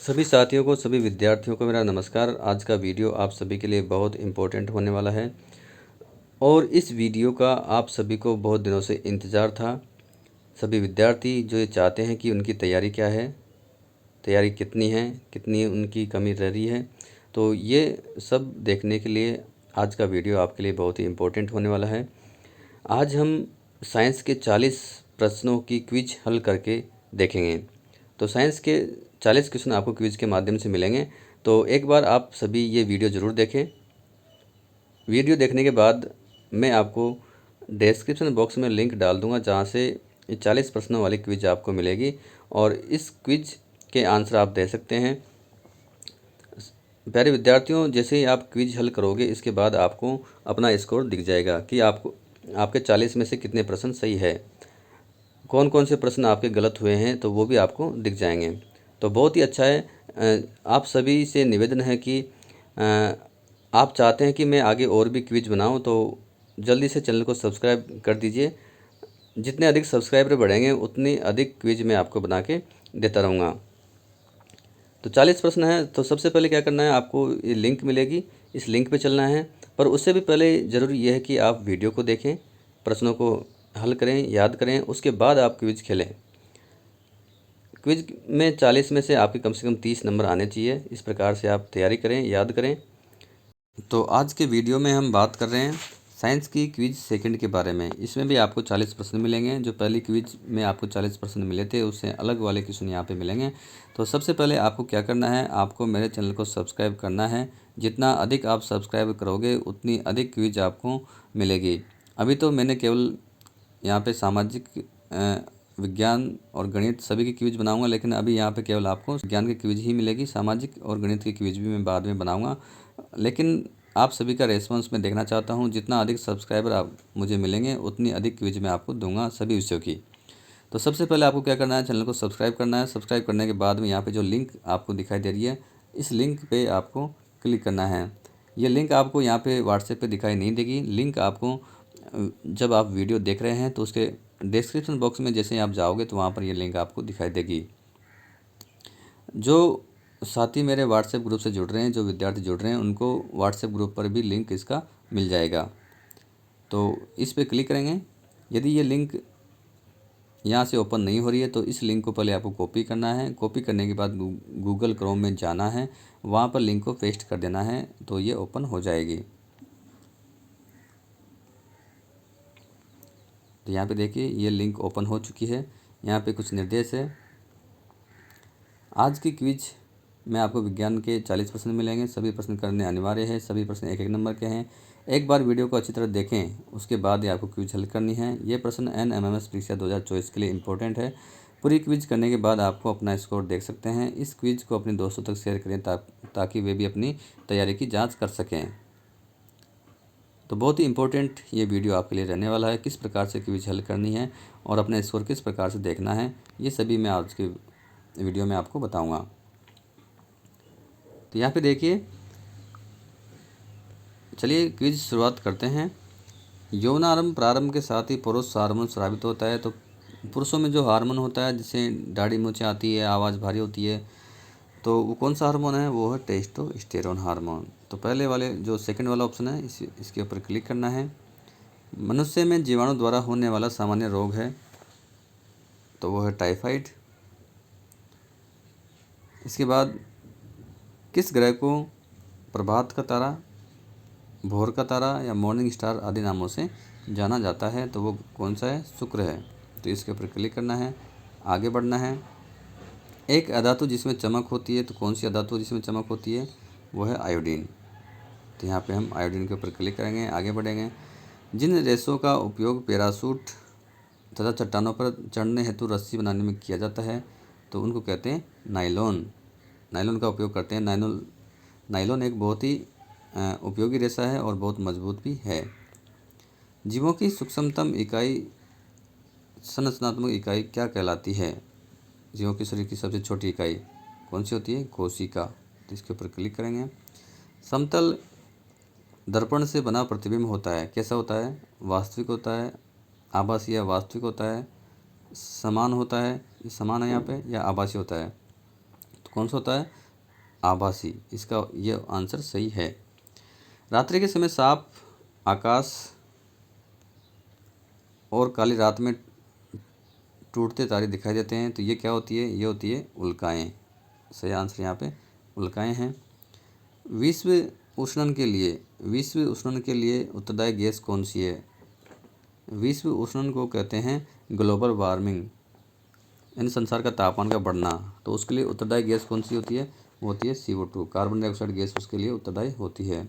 सभी साथियों को, सभी विद्यार्थियों को मेरा नमस्कार। आज का वीडियो आप सभी के लिए बहुत इम्पोर्टेंट होने वाला है और इस वीडियो का आप सभी को बहुत दिनों से इंतज़ार था। सभी विद्यार्थी जो ये चाहते हैं कि उनकी तैयारी क्या है, तैयारी कितनी है, कितनी उनकी कमी रह रही है, तो ये सब देखने के लिए आज का वीडियो आपके लिए बहुत ही इम्पोर्टेंट होने वाला है। आज हम साइंस के 40 प्रश्नों की क्विज हल करके देखेंगे। तो साइंस के 40 क्वेश्चन आपको क्विज के माध्यम से मिलेंगे। तो एक बार आप सभी ये वीडियो ज़रूर देखें। वीडियो देखने के बाद मैं आपको डिस्क्रिप्शन बॉक्स में लिंक डाल दूंगा, जहां से ये 40 प्रश्नों वाली क्विज आपको मिलेगी और इस क्विज के आंसर आप दे सकते हैं। प्यारे विद्यार्थियों, जैसे ही आप क्विज हल करोगे, इसके बाद आपको अपना स्कोर दिख जाएगा कि आपको आपके 40 में से कितने प्रश्न सही है, कौन कौन से प्रश्न आपके गलत हुए हैं, तो वो भी आपको दिख जाएंगे। तो बहुत ही अच्छा है। आप सभी से निवेदन है कि आप चाहते हैं कि मैं आगे और भी क्विज बनाऊं, तो जल्दी से चैनल को सब्सक्राइब कर दीजिए। जितने अधिक सब्सक्राइबर बढ़ेंगे उतनी अधिक क्विज मैं आपको बना के देता रहूँगा। तो 40 प्रश्न हैं। तो सबसे पहले क्या करना है, आपको ये लिंक मिलेगी, इस लिंक पे चलना है। पर उससे भी पहले ज़रूरी यह है कि आप वीडियो को देखें, प्रश्नों को हल करें, याद करें, उसके बाद आप क्विज खेलें। क्विज में 40 में से आपके कम से कम 30 नंबर आने चाहिए। इस प्रकार से आप तैयारी करें, याद करें। तो आज के वीडियो में हम बात कर रहे हैं साइंस की क्विज सेकंड के बारे में। इसमें भी आपको 40 प्रश्न मिलेंगे। जो पहली क्विज में आपको 40 प्रश्न मिले थे, उससे अलग वाले क्वेश्चन यहाँ पे मिलेंगे। तो सबसे पहले आपको क्या करना है, आपको मेरे चैनल को सब्सक्राइब करना है। जितना अधिक आप सब्सक्राइब करोगे उतनी अधिक क्विज आपको मिलेगी। अभी तो मैंने केवल यहाँ पे सामाजिक विज्ञान और गणित सभी की क्विज बनाऊंगा, लेकिन अभी यहाँ पे केवल आपको विज्ञान की क्विज ही मिलेगी। सामाजिक और गणित की क्विज भी मैं बाद में बनाऊंगा, लेकिन आप सभी का रेस्पॉन्स मैं देखना चाहता हूँ। जितना अधिक सब्सक्राइबर आप मुझे मिलेंगे उतनी अधिक क्विज मैं आपको दूंगा सभी विषयों की। तो सबसे पहले आपको क्या करना है, चैनल को सब्सक्राइब करना है। सब्सक्राइब करने के बाद में यहाँ पे जो लिंक आपको दिखाई दे रही है, इस लिंक पे आपको क्लिक करना है। ये लिंक आपको यहाँ पे व्हाट्सएप पे दिखाई नहीं देगी। लिंक आपको जब आप वीडियो देख रहे हैं तो उसके डिस्क्रिप्शन बॉक्स में जैसे ही आप जाओगे तो वहाँ पर ये लिंक आपको दिखाई देगी। जो साथी मेरे व्हाट्सएप ग्रुप से जुड़ रहे हैं, जो विद्यार्थी जुड़ रहे हैं, उनको व्हाट्सएप ग्रुप पर भी लिंक इसका मिल जाएगा। तो इस पर क्लिक करेंगे। यदि ये लिंक यहाँ से ओपन नहीं हो रही है तो इस लिंक को पहले आपको कॉपी करना है। कॉपी करने के बाद गूगल क्रोम में जाना है, वहाँ पर लिंक को पेस्ट कर देना है, तो ये ओपन हो जाएगी। तो यहाँ पे देखिए ये लिंक ओपन हो चुकी है। यहाँ पे कुछ निर्देश है। आज की क्विज में आपको विज्ञान के 40 प्रश्न मिलेंगे। सभी प्रश्न करने अनिवार्य है। सभी प्रश्न एक एक नंबर के हैं। एक बार वीडियो को अच्छी तरह देखें, उसके बाद ही आपको क्विज हल करनी है। ये प्रश्न NMMS परीक्षा 2024 के लिए इंपॉर्टेंट है। पूरी क्विज करने के बाद आपको अपना स्कोर देख सकते हैं। इस क्विज को अपने दोस्तों तक शेयर करें ताकि वे भी अपनी तैयारी की जाँच कर सकें। तो बहुत ही इम्पोर्टेंट ये वीडियो आपके लिए रहने वाला है। किस प्रकार से क्विज हल करनी है और अपना स्कोर किस प्रकार से देखना है, ये सभी मैं आज के वीडियो में आपको बताऊंगा। तो यहाँ पे देखिए, चलिए क्विज शुरुआत करते हैं। यौनारंभ प्रारंभ के साथ ही पुरुष हार्मोन स्रावित होता है। तो पुरुषों में जो हार्मोन होता है, जिससे दाढ़ी मूंछें आती है, आवाज़ भारी होती है, तो वो कौन सा हार्मोन है, वो है टेस्टोस्टेरोन हार्मोन। तो पहले वाले जो सेकंड वाला ऑप्शन है, इसके ऊपर क्लिक करना है। मनुष्य में जीवाणु द्वारा होने वाला सामान्य रोग है, तो वो है टाइफाइड। इसके बाद किस ग्रह को प्रभात का तारा, भोर का तारा या मॉर्निंग स्टार आदि नामों से जाना जाता है, तो वो कौन सा है, शुक्र है। तो इसके ऊपर क्लिक करना है, आगे बढ़ना है। एक अधातु जिसमें चमक होती है, तो कौन सी अधातु जिसमें चमक होती है, वो है आयोडीन। तो यहाँ पे हम आयोडीन के ऊपर क्लिक करेंगे, आगे बढ़ेंगे। जिन रेशों का उपयोग पैराशूट तथा चट्टानों पर चढ़ने हेतु रस्सी बनाने में किया जाता है, तो उनको कहते हैं नायलॉन। नायलॉन का उपयोग करते हैं। नायलॉन एक बहुत ही उपयोगी रेशा है और बहुत मजबूत भी है। जीवों की सूक्ष्मतम इकाई, संरचनात्मक इकाई क्या कहलाती है? जीवों के शरीर की सबसे छोटी इकाई कौन सी होती है? कोशिका। तो इसके ऊपर क्लिक करेंगे। समतल दर्पण से बना प्रतिबिंब होता है, कैसा होता है? वास्तविक होता है, आभासी या वास्तविक होता है, समान होता है, ये समान है यहाँ पे, या आभासी होता है? तो कौन सा होता है? आभासी। इसका ये आंसर सही है। रात्रि के समय साफ आकाश और काली रात में टूटते तारे दिखाई देते हैं, तो ये क्या होती है? ये होती है उल्काएं। सही आंसर यहाँ पे उल्काएं हैं। विश्व उष्णन के लिए उत्तरदायी गैस कौन सी है? विश्व उष्णन को कहते हैं ग्लोबल वार्मिंग, यानी संसार का तापमान का बढ़ना। तो उसके लिए उत्तरदायी गैस कौन सी होती है? वो होती है CO2, कार्बन डाइऑक्साइड गैस उसके लिए उत्तरदायी होती है।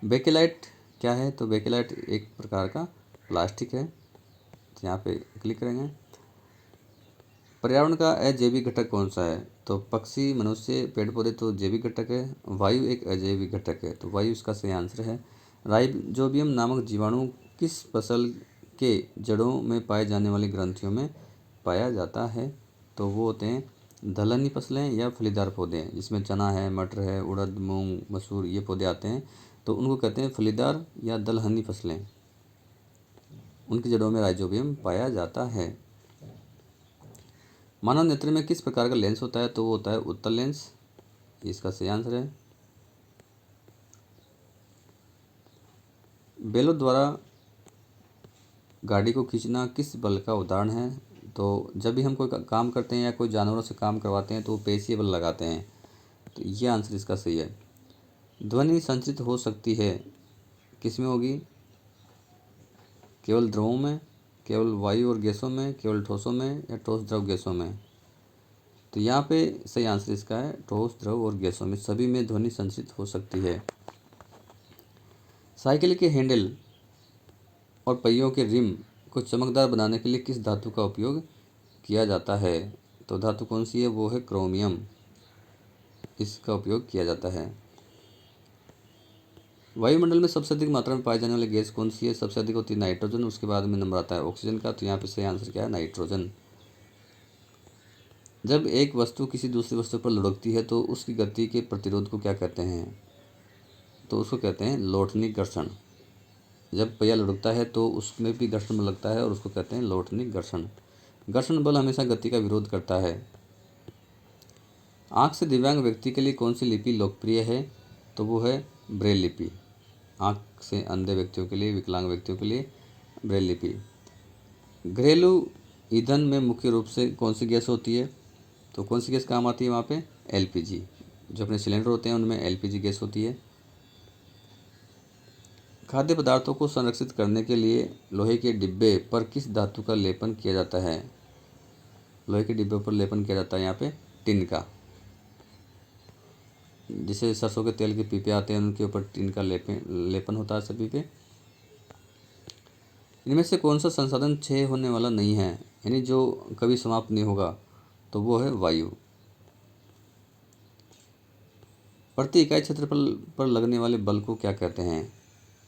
बेकेलाइट क्या है? तो बेकेलाइट एक प्रकार का प्लास्टिक है। तो यहाँ पे क्लिक करेंगे। पर्यावरण का अजैविक घटक कौन सा है? तो पक्षी, मनुष्य, पेड़ पौधे तो जैविक घटक है। वायु एक अजैविक घटक है, तो वायु इसका सही आंसर है। राइजोबियम नामक जीवाणु किस फसल के जड़ों में पाए जाने वाली ग्रंथियों में पाया जाता है? तो वो होते हैं दलहनी फसलें या फलीदार पौधे, जिसमें चना है, मटर है, उड़द, मूंग, मसूर ये पौधे आते हैं, तो उनको कहते हैं फलीदार या दलहनी फसलें। उनकी जड़ों में राइजोबियम पाया जाता है। मानव नेत्र में किस प्रकार का लेंस होता है? तो वो होता है उत्तल लेंस। इसका सही आंसर है। बैलों द्वारा गाड़ी को खींचना किस बल का उदाहरण है? तो जब भी हम कोई काम करते हैं या कोई जानवरों से काम करवाते हैं तो वो पेशीय बल लगाते हैं, तो ये आंसर इसका सही है। ध्वनि संचित हो सकती है किस में होगी? केवल द्रवों में, केवल वायु और गैसों में, केवल ठोसों में, या ठोस द्रव गैसों में? तो यहाँ पे सही आंसर इसका है ठोस द्रव और गैसों में, सभी में ध्वनि संचित हो सकती है। साइकिल के हैंडल और पहियों के रिम को चमकदार बनाने के लिए किस धातु का उपयोग किया जाता है? तो धातु कौन सी है? वो है क्रोमियम। इसका उपयोग किया जाता है। वायुमंडल में सबसे अधिक मात्रा में पाई जाने वाली गैस कौन सी है? सबसे अधिक होती है नाइट्रोजन, उसके बाद में नंबर आता है ऑक्सीजन का। तो यहाँ पे सही आंसर क्या है? नाइट्रोजन। जब एक वस्तु किसी दूसरी वस्तु पर लुढ़कती है तो उसकी गति के प्रतिरोध को क्या कहते हैं? तो उसको कहते हैं लोटनी घर्षण। जब पहिया लुढ़कता है तो उसमें भी घर्षण बल लगता है और उसको कहते हैं लोटनी घर्षण। घर्षण बल हमेशा गति का विरोध करता है। आँख से दिव्यांग व्यक्ति के लिए कौन सी लिपि लोकप्रिय है? तो वो है ब्रेल लिपि। आँख से अंधे व्यक्तियों के लिए, विकलांग व्यक्तियों के लिए ब्रेल लिपि। घरेलू ईंधन में मुख्य रूप से कौन सी गैस होती है? तो कौन सी गैस काम आती है वहाँ पे? LPG। जो अपने सिलेंडर होते हैं उनमें LPG गैस होती है। खाद्य पदार्थों को संरक्षित करने के लिए लोहे के डिब्बे पर किस धातु का लेपन किया जाता है? लोहे के डिब्बे पर लेपन किया जाता है यहाँ पे टिन का। जैसे सरसों के तेल के पीपे आते हैं उनके ऊपर टिन का लेपन होता है सभी पे। इनमें से कौन सा संसाधन क्षय होने वाला नहीं है, यानी जो कभी समाप्त नहीं होगा? तो वो है वायु। प्रति इकाई क्षेत्रफल पर लगने वाले बल को क्या कहते हैं?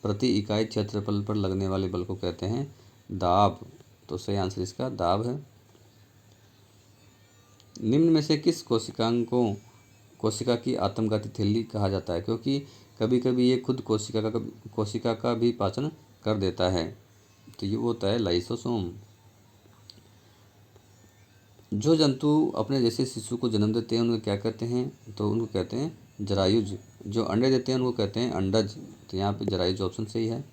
प्रति इकाई क्षेत्रफल पर लगने वाले बल को कहते हैं दाब। तो सही आंसर इसका दाब है। निम्न में से किस कोशिका की आत्मघाती थैली कहा जाता है? क्योंकि कभी कभी ये खुद कोशिका का भी पाचन कर देता है, तो ये वो होता है लाइसोसोम। जो जंतु अपने जैसे शिशु को जन्म देते हैं उनको क्या कहते हैं? तो उनको कहते हैं जरायुज। जो अंडे देते हैं उनको कहते हैं अंडज। तो यहाँ पे जरायुज ऑप्शन सही है।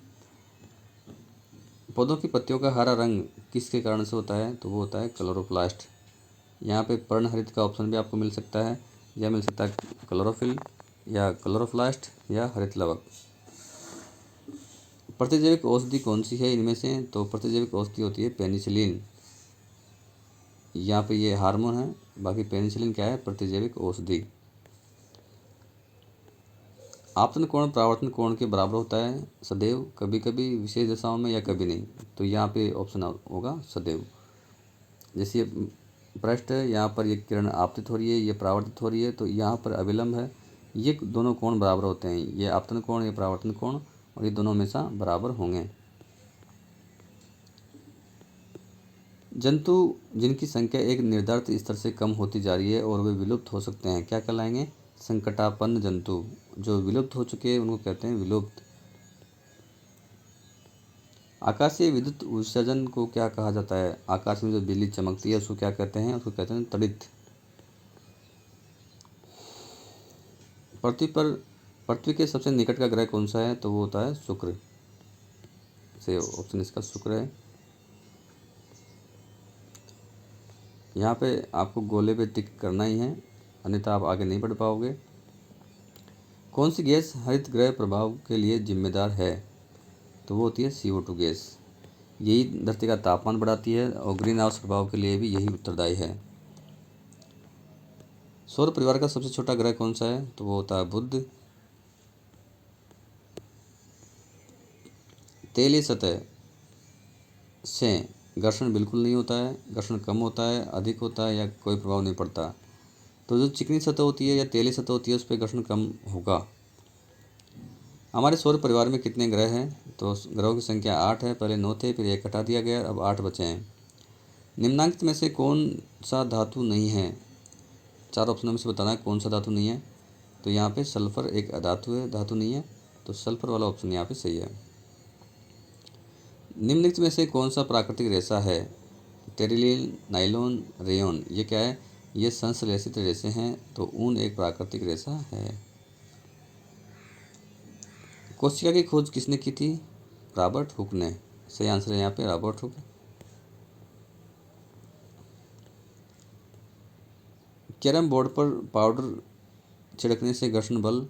पौधों की पत्तियों का हरा रंग किसके कारण से होता है? तो वो होता है क्लोरोप्लास्ट। यहाँ पे पर्णहरित का ऑप्शन भी आपको मिल सकता है, या मिल सकता है क्लोरोफिल या क्लोरोप्लास्ट या हरित लवक। प्रतिजैविक औषधि कौन सी है इनमें से? तो प्रतिजैविक औषधि होती है पेनिसिलिन। यहाँ पे ये हार्मोन है, बाकी पेनिसिलिन क्या है? प्रतिजैविक औषधि। आपतन कोण परावर्तन कोण के बराबर होता है सदैव, कभी कभी, विशेष दशाओं में, या कभी नहीं। तो यहाँ पे ऑप्शन होगा सदैव। जैसे पृष्ठ है, यहाँ पर ये किरण आपतित हो रही है, ये परावर्तित हो रही है, तो यहाँ पर अविलंब है। ये दोनों कोण बराबर होते हैं, ये आपतन कोण, ये परावर्तन कोण, और ये दोनों हमेशा बराबर होंगे। जंतु जिनकी संख्या एक निर्धारित स्तर से कम होती जा रही है और वे विलुप्त हो सकते हैं, क्या कहलाएंगे? संकटापन्न जंतु। जो विलुप्त हो चुके हैं उनको कहते हैं विलुप्त। आकाशीय विद्युत उत्सर्जन को क्या कहा जाता है? आकाश में जो बिजली चमकती है उसको क्या कहते हैं? उसको कहते हैं तड़ित। पृथ्वी के सबसे निकट का ग्रह कौन सा है? तो वो होता है शुक्र। से ऑप्शन इसका शुक्र है। यहाँ पे आपको गोले पे टिक करना ही है, अन्यथा आप आगे नहीं बढ़ पाओगे। कौन सी गैस हरित गृह प्रभाव के लिए जिम्मेदार है? तो वो होती है CO2 गैस। यही धरती का तापमान बढ़ाती है और ग्रीन हाउस प्रभाव के लिए भी यही उत्तरदायी है। सौर परिवार का सबसे छोटा ग्रह कौन सा है? तो वो होता है बुध। तेली सतह से घर्षण बिल्कुल नहीं होता है, घर्षण कम होता है, अधिक होता है या कोई प्रभाव नहीं पड़ता। तो जो चिकनी सतह होती है या तेली सतह होती है उस पर घर्षण कम होगा। हमारे सौर परिवार में कितने ग्रह हैं? तो ग्रहों की संख्या 8 है। पहले 9 थे, फिर 1 हटा दिया गया, अब 8 बचे हैं। निम्नलिखित में से कौन सा धातु नहीं है? 4 ऑप्शनों में से बताना है कौन सा धातु नहीं है। तो यहाँ पे सल्फर एक धातु है, धातु नहीं है, तो सल्फर वाला ऑप्शन यहाँ पे सही है। निम्नलिखित में से कौन सा प्राकृतिक रेशा है? Terylene, nylon, rayon. ये क्या है? ये संश्लेषित रेशे हैं, तो ऊन एक प्राकृतिक रेशा है। कोशिका की खोज किसने की थी? रॉबर्ट हुक ने। सही आंसर है यहाँ पे रॉबर्ट हुक। कैरम बोर्ड पर पाउडर छिड़कने से घर्षण बल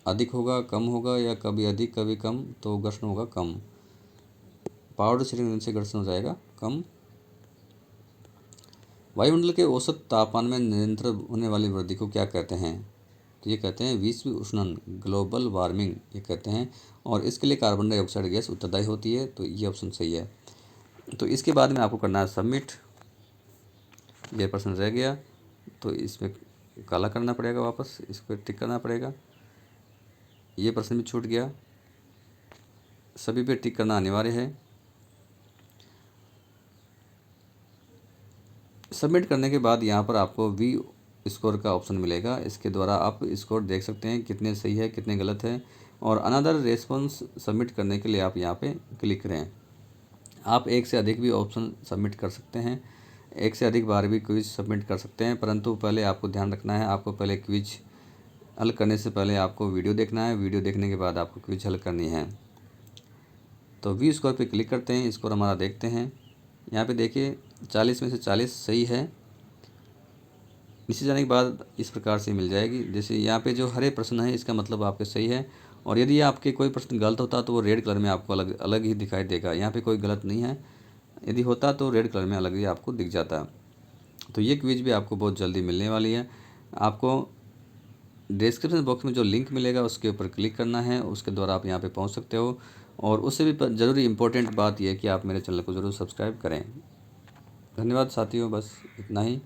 अधिक होगा, कम होगा या कभी अधिक कभी कम? तो घर्षण होगा कम। पाउडर छिड़कने से घर्षण हो जाएगा कम। वायुमंडल के औसत तापमान में निरंतर होने वाली वृद्धि को क्या कहते हैं? तो ये कहते हैं विश्व उष्णन, ग्लोबल वार्मिंग ये कहते हैं, और इसके लिए कार्बन डाइऑक्साइड गैस उत्तरदायी होती है, तो ये ऑप्शन सही है। तो इसके बाद में आपको करना है सबमिट। ये प्रश्न रह गया, तो इसमें काला करना पड़ेगा, वापस इस पर टिक करना पड़ेगा। ये प्रश्न भी छूट गया, सभी पे टिक करना अनिवार्य है। सबमिट करने के बाद यहाँ पर आपको वी स्कोर का ऑप्शन मिलेगा। इसके द्वारा आप स्कोर देख सकते हैं कितने सही है कितने गलत है, और अनदर रेस्पॉन्स सबमिट करने के लिए आप यहाँ पे क्लिक करें। आप एक से अधिक भी ऑप्शन सबमिट कर सकते हैं, एक से अधिक बार भी क्विज सबमिट कर सकते हैं, परंतु पहले आपको ध्यान रखना है, आपको पहले क्विज हल करने से पहले आपको वीडियो देखना है, वीडियो देखने के बाद आपको क्विज हल करनी है। तो वी स्कोर पे क्लिक करते हैं, स्कोर हमारा देखते हैं। यहाँ पे देखिए 40 में से 40 सही है। नीचे जाने के बाद इस प्रकार से मिल जाएगी। जैसे यहाँ पे जो हरे प्रश्न है इसका मतलब आपके सही है, और यदि आपके कोई प्रश्न गलत होता तो वो रेड कलर में आपको अलग अलग ही दिखाई देगा। यहाँ पे कोई गलत नहीं है, यदि होता तो रेड कलर में अलग ही आपको दिख जाता। तो ये क्विज भी आपको बहुत जल्दी मिलने वाली है। आपको डिस्क्रिप्शन बॉक्स में जो लिंक मिलेगा उसके ऊपर क्लिक करना है, उसके द्वारा आप यहाँ पे पहुँच सकते हो। और उससे भी ज़रूरी इम्पोर्टेंट बात यह है कि आप मेरे चैनल को ज़रूर सब्सक्राइब करें। धन्यवाद साथियों, बस इतना ही।